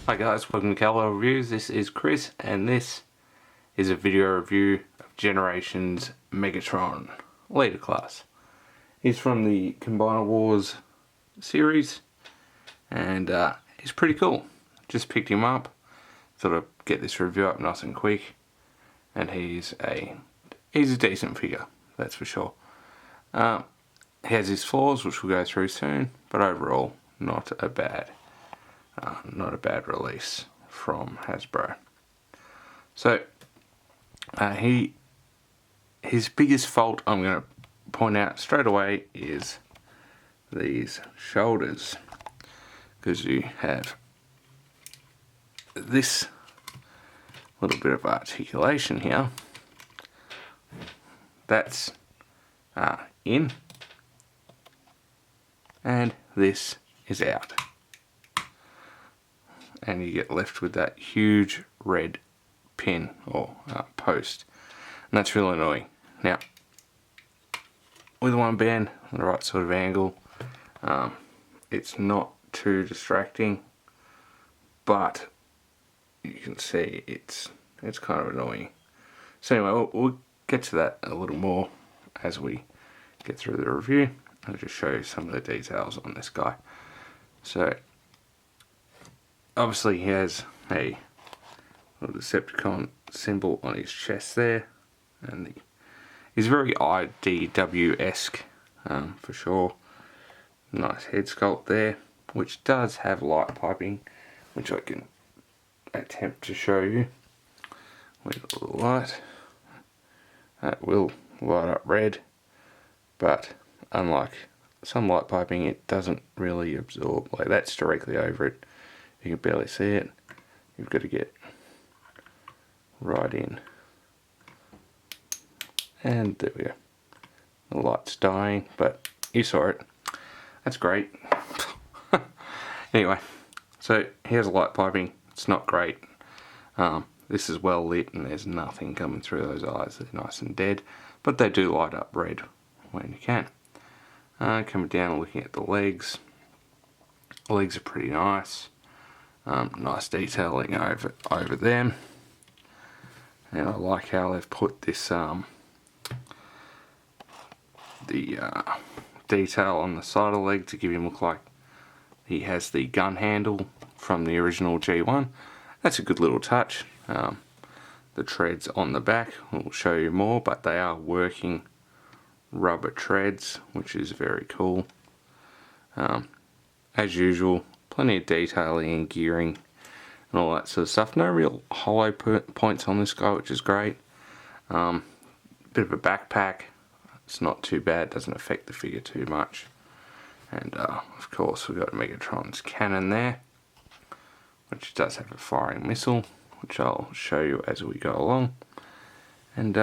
Hi guys, welcome to Cowboy Reviews. This is Chris, and this is a video review of Generations Megatron Leader Class. He's from the Combiner Wars series, and he's pretty cool. Just picked him up, thought I'd get this review up nice and quick, and he's a decent figure, that's for sure. He has his flaws, which we'll go through soon, but overall, not a bad release from Hasbro. So, his biggest fault, I'm going to point out straight away, is these shoulders, because you have this little bit of articulation here. That's in, and this is out, and you get left with that huge red pin or post, and that's really annoying. Now, with one band on the right sort of angle, it's not too distracting, but you can see it's kind of annoying. So anyway, we'll get to that a little more as we get through the review. I'll just show you some of the details on this guy. So, obviously he has a little Decepticon symbol on his chest there, and he's very IDW-esque for sure. Nice head sculpt there, which does have light piping, which I can attempt to show you with a little light. That will light up red, but unlike some light piping, it doesn't really absorb. Like, that's directly over it. You can barely see it. You've got to get right in. And there we go. The light's dying, but you saw it. That's great. Anyway, so here's light piping. It's not great. This is well lit and there's nothing coming through those eyes. They're nice and dead, but they do light up red when you can. Coming down and looking at the legs. The legs are pretty nice. Nice detailing over them. And I like how they've put this detail on the side of the leg to give him look like he has the gun handle from the original G1. That's a good little touch. The treads on the back will show you more, but they are working rubber treads, which is very cool. As usual, plenty of detailing and gearing and all that sort of stuff. No real hollow points on this guy, which is great. Bit of a backpack. It's not too bad, doesn't affect the figure too much. And of course we've got Megatron's cannon there, which does have a firing missile, which I'll show you as we go along. And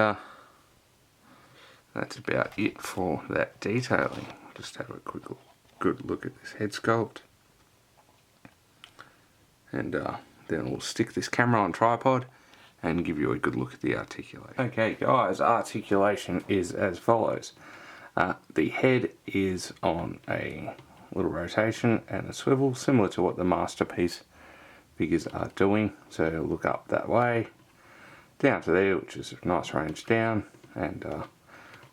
that's about it for that detailing. I'll just have a good look at this head sculpt. And then we'll stick this camera on tripod and give you a good look at the articulation. Okay guys, articulation is as follows. The head is on a little rotation and a swivel, similar to what the Masterpiece figures are doing. So look up that way, down to there, which is a nice range down, and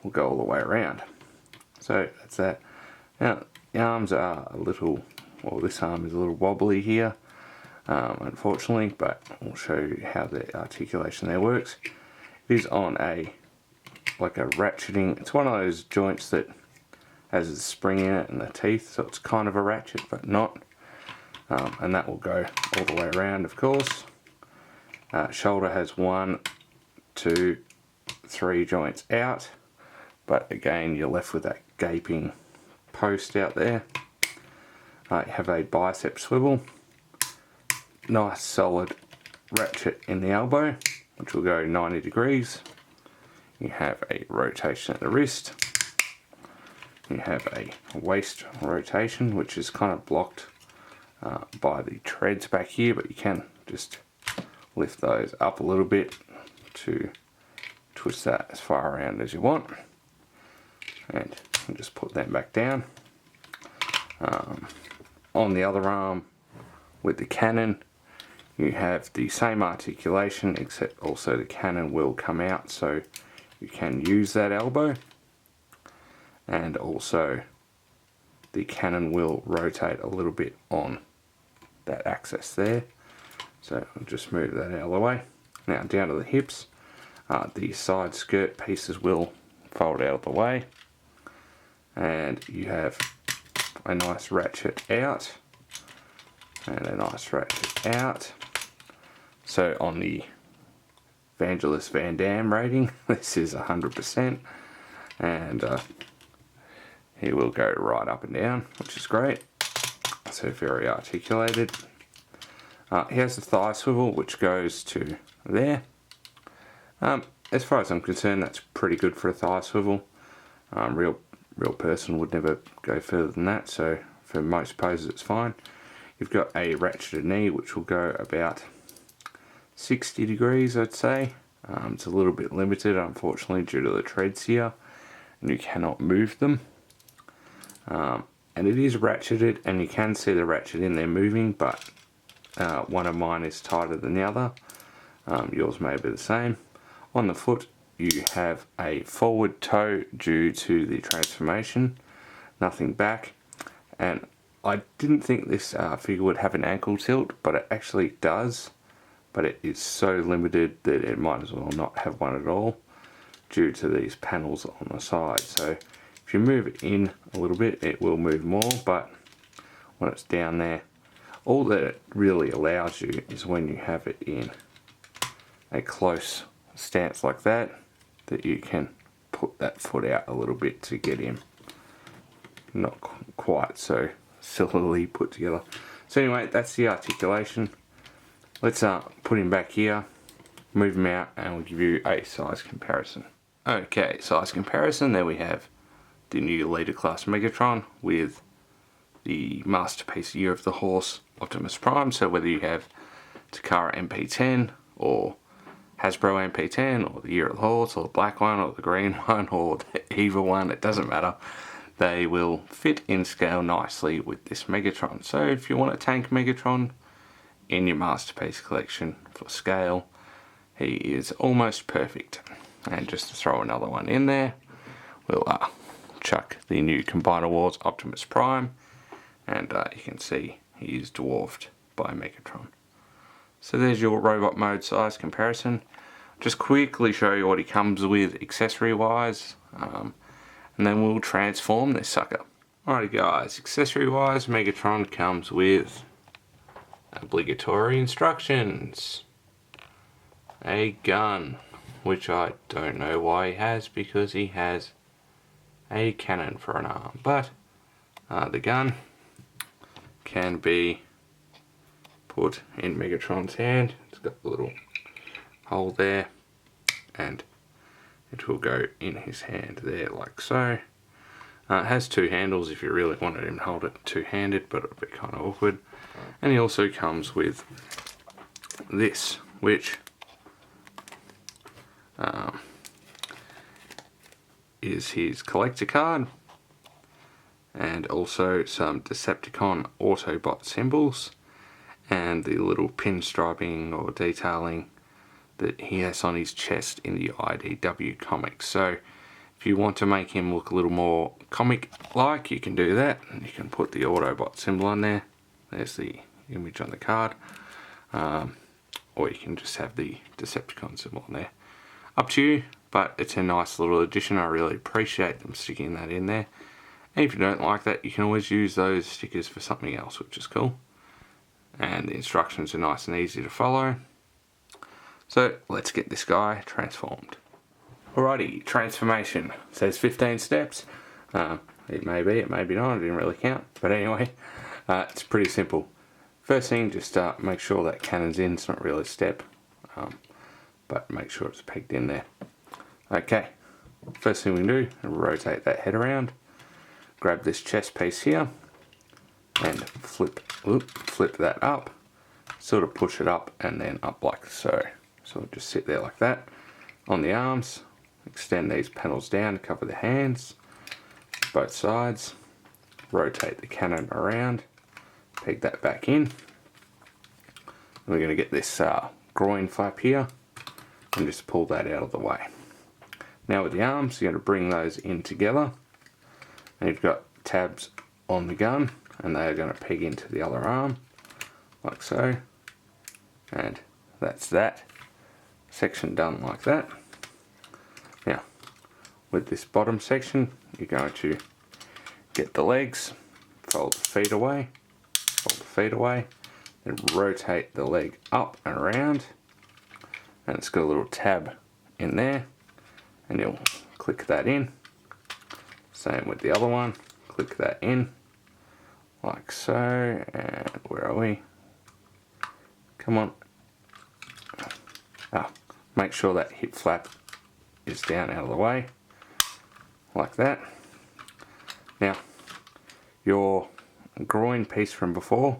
we'll go all the way around. So that's that. Now the arms are a little, well, this arm is a little wobbly here, unfortunately, but we'll show you how the articulation there works. It is on like a ratcheting, it's one of those joints that has a spring in it and the teeth, so it's kind of a ratchet but not, and that will go all the way around, of course. Shoulder has 1, 2, 3 joints out, but again you're left with that gaping post out there. You have a bicep swivel, nice solid ratchet in the elbow, which will go 90 degrees. You have a rotation at the wrist. You have a waist rotation, which is kind of blocked by the treads back here, but you can just lift those up a little bit to twist that as far around as you want. And just put them back down. On the other arm with the cannon, you have the same articulation, except also the cannon will come out, so you can use that elbow, and also the cannon will rotate a little bit on that axis there. So I'll just move that out of the way. Now down to the hips, the side skirt pieces will fold out of the way, and you have a nice ratchet out and a nice ratchet out. So on the Evangelist Van Damme rating, this is 100%, and he will go right up and down, which is great. So very articulated. He has the thigh swivel, which goes to there. As far as I'm concerned, that's pretty good for a thigh swivel. Real person would never go further than that, so for most poses it's fine. You've got a ratcheted knee, which will go about 60 degrees, I'd say. It's a little bit limited, unfortunately, due to the treads here, and you cannot move them. And it is ratcheted, and you can see the ratchet in there moving, but one of mine is tighter than the other. Yours may be the same. On the foot, you have a forward toe due to the transformation, nothing back. And I didn't think this figure would have an ankle tilt, but it actually does. But it is so limited that it might as well not have one at all, due to these panels on the side. So if you move it in a little bit, it will move more, but when it's down there, all that it really allows you is when you have it in a close stance like that, that you can put that foot out a little bit to get him not quite so sillily put together. So anyway, that's the articulation. Let's put him back here, move him out, and we'll give you a size comparison. Okay, size comparison. There we have the new Leader Class Megatron with the Masterpiece Year of the Horse Optimus Prime. So whether you have Takara MP10 or Hasbro MP10 or the Year of the Horse or the black one or the green one or the EVA one, it doesn't matter. They will fit in scale nicely with this Megatron. So if you want a tank Megatron in your Masterpiece collection for scale, he is almost perfect. And just to throw another one in there, we'll chuck the new Combiner Wars Optimus Prime, and you can see he is dwarfed by Megatron. So there's your robot mode size comparison. Just quickly show you what he comes with accessory wise, and then we'll transform this sucker. Alrighty guys, accessory wise, Megatron comes with obligatory instructions, a gun, which I don't know why he has, because he has a cannon for an arm, but the gun can be put in Megatron's hand. It's got the little hole there, and it will go in his hand there like so. It has two handles if you really wanted him to hold it two-handed, but it would be kind of awkward. And he also comes with this, which is his collector card, and also some Decepticon Autobot symbols, and the little pinstriping or detailing that he has on his chest in the IDW comics. So if you want to make him look a little more comic-like, you can do that. And you can put the Autobot symbol on there. There's the image on the card. Or you can just have the Decepticon symbol on there. Up to you, but it's a nice little addition. I really appreciate them sticking that in there. And if you don't like that, you can always use those stickers for something else, which is cool. And the instructions are nice and easy to follow. So let's get this guy transformed. Alrighty, transformation. It says 15 steps. It may be not, I didn't really count. But anyway, it's pretty simple. First thing, just make sure that cannon's in. It's not really a step, but make sure it's pegged in there. Okay, first thing we can do, rotate that head around. Grab this chest piece here and flip that up. Sort of push it up and then up like so. So it'll just sit there like that. On the arms, extend these panels down to cover the hands, both sides. Rotate the cannon around, peg that back in. we're going to get this groin flap here and just pull that out of the way. Now with the arms, you're going to bring those in together, and you've got tabs on the gun, and they are going to peg into the other arm, like so, and that's that section done like that. Now, with this bottom section, you're going to get the legs, fold the feet away, then rotate the leg up and around, and it's got a little tab in there, and you'll click that in. Same with the other one, click that in, like so, and where are we? Come on. Make sure that hip flap is down out of the way, like that. Now, your groin piece from before,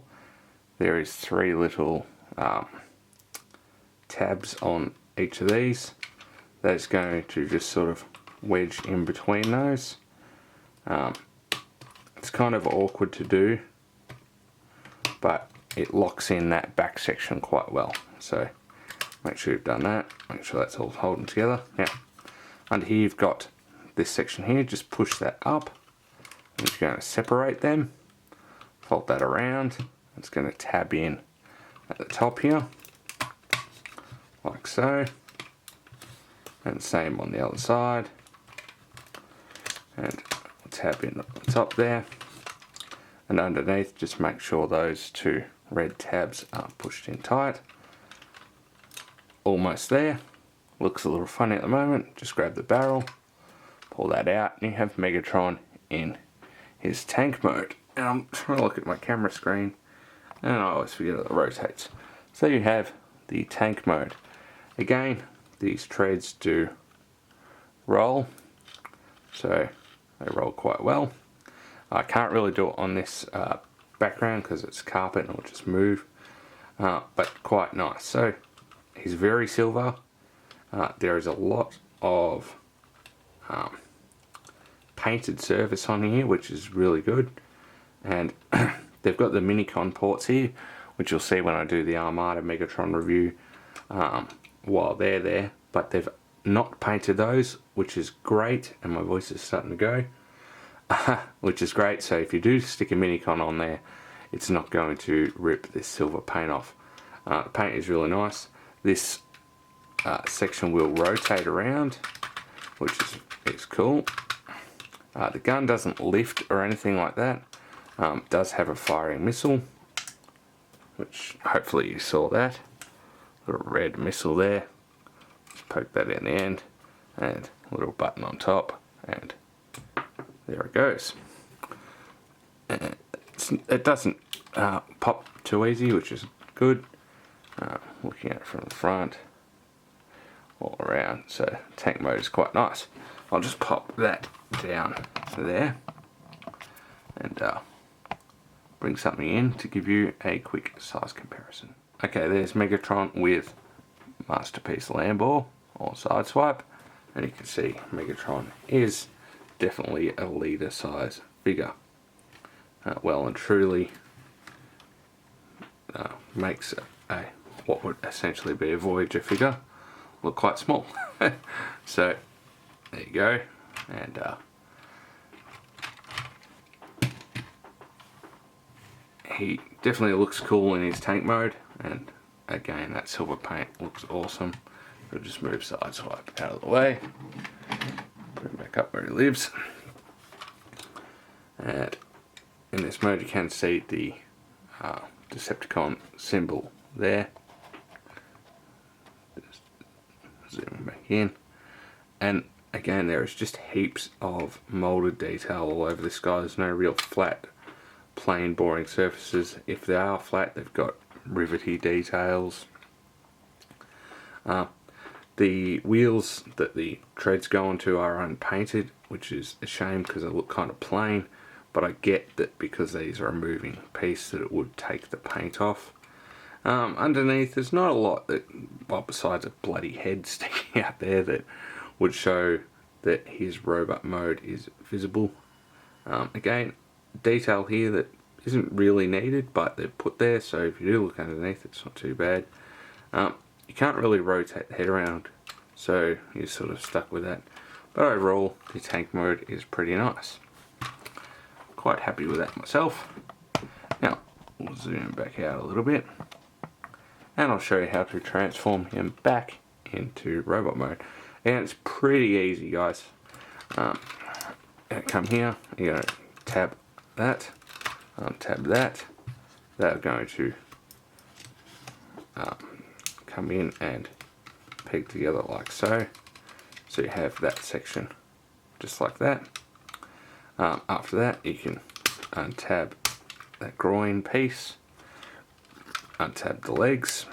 there is 3 little tabs on each of these. That's going to just sort of wedge in between those. It's kind of awkward to do, but it locks in that back section quite well. So make sure you've done that, make sure that's all holding together. Now, under here you've got this section here, just push that up, and you're going to separate them, fold that around, it's going to tab in at the top here, like so, and same on the other side, and tab in at the top there, and underneath just make sure those 2 red tabs are pushed in tight. Almost there. Looks a little funny at the moment. Just grab the barrel, pull that out, and you have Megatron in his tank mode. And I'm trying to look at my camera screen, and I always forget that it rotates. So you have the tank mode. Again, these treads do roll, so they roll quite well. I can't really do it on this background because it's carpet and it'll just move, but quite nice. So he's very silver. There is a lot of painted surface on here, which is really good. And they've got the Minicon ports here, which you'll see when I do the Armada Megatron review while they're there. But they've not painted those, which is great. And my voice is starting to go, which is great. So if you do stick a Minicon on there, it's not going to rip this silver paint off. The paint is really nice. This section will rotate around, which is cool. The gun doesn't lift or anything like that. It does have a firing missile, which hopefully you saw that. Little red missile there. Just poke that in the end, and a little button on top, and there it goes. And it doesn't pop too easy, which is good. Looking at it from the front, all around, so tank mode is quite nice. I'll just pop that down to there, and bring something in to give you a quick size comparison. Okay, there's Megatron with Masterpiece Lambo or Sideswipe, and you can see Megatron is definitely a leader size figure. Well and truly makes what would essentially be a Voyager figure look quite small. So there you go, and he definitely looks cool in his tank mode, and again that silver paint looks awesome. I'll just move Sideswipe out of the way, put him back up where he lives, and in this mode you can see the Decepticon symbol there. Just zoom back in, and again there is just heaps of molded detail all over this guy. There's no real flat, plain, boring surfaces. If they are flat, they've got rivety details. The wheels that the treads go onto are unpainted, which is a shame because they look kind of plain, but I get that because these are a moving piece that it would take the paint off. Underneath there's not a lot that, well, besides a bloody head sticking out there, that would show that his robot mode is visible. Again, detail here that isn't really needed, but they're put there, so if you do look underneath, it's not too bad. You can't really rotate the head around, so you're sort of stuck with that. But overall, the tank mode is pretty nice. Quite happy with that myself. Now, we'll zoom back out a little bit, and I'll show you how to transform him back into robot mode. And it's pretty easy, guys. Come here, you're going to tab that, tab that. They're going to come in and peg together like so. So you have that section just like that. After that, you can untab that groin piece, untab the legs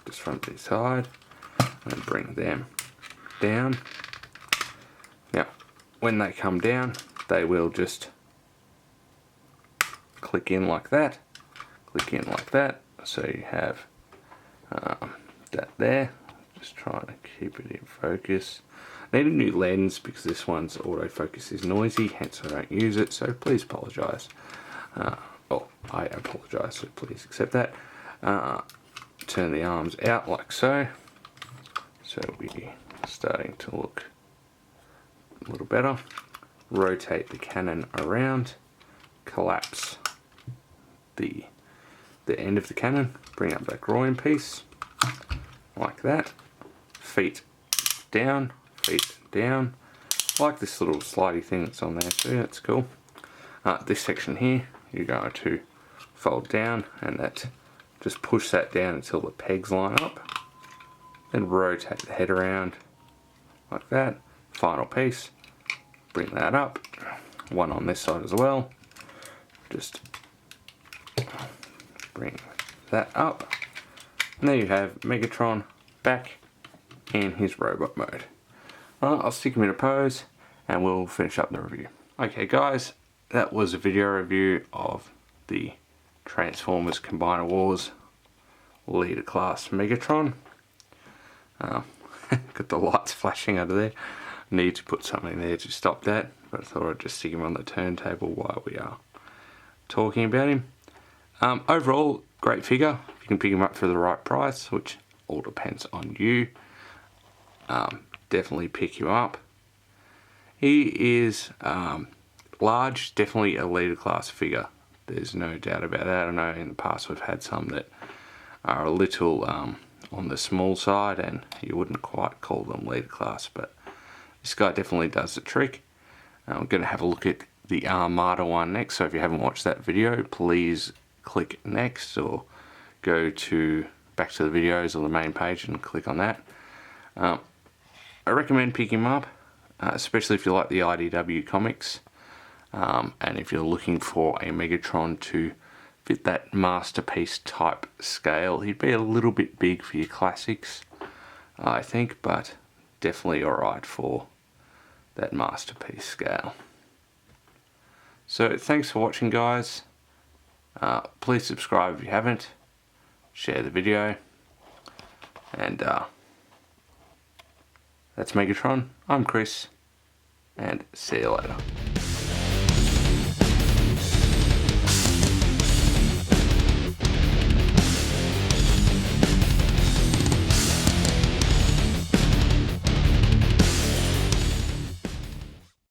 just from the side, and bring them down. Now, when they come down, they will just click in like that, click in like that. So you have that there. Just trying to keep it in focus. I need a new lens because this one's autofocus is noisy, hence I don't use it, so please apologise. Oh, I apologise, so please accept that. Turn the arms out like so. So we're starting to look a little better. Rotate the cannon around. Collapse the end of the cannon. Bring up that groin piece. Like that. Feet down. Feet down. Like this little slidey thing that's on there too, that's cool. This section here, you're going to fold down and that just push that down until the pegs line up. Then rotate the head around like that. Final piece. Bring that up. One on this side as well. Just bring that up. And there you have Megatron back in his robot mode. I'll stick him in a pose and we'll finish up the review. Okay guys, that was a video review of the Transformers Combiner Wars Leader Class Megatron. Got the lights flashing under there. Need to put something there to stop that, but I thought I'd just stick him on the turntable while we are talking about him. Overall, great figure. You can pick him up for the right price, which all depends on you. Definitely pick him up. He is large, definitely a leader class figure. There's no doubt about that. I know in the past we've had some that are a little on the small side and you wouldn't quite call them leader class, but this guy definitely does the trick. I'm going to have a look at the Armada one next, so if you haven't watched that video, please click next or go back to the videos or the main page and click on that. I recommend picking him up, especially if you like the IDW comics, and if you're looking for a Megatron to fit that masterpiece type scale. He'd be a little bit big for your classics, I think, but definitely alright for that masterpiece scale. So thanks for watching, guys. Please subscribe if you haven't, share the video, and that's Megatron. I'm Chris, and see you later.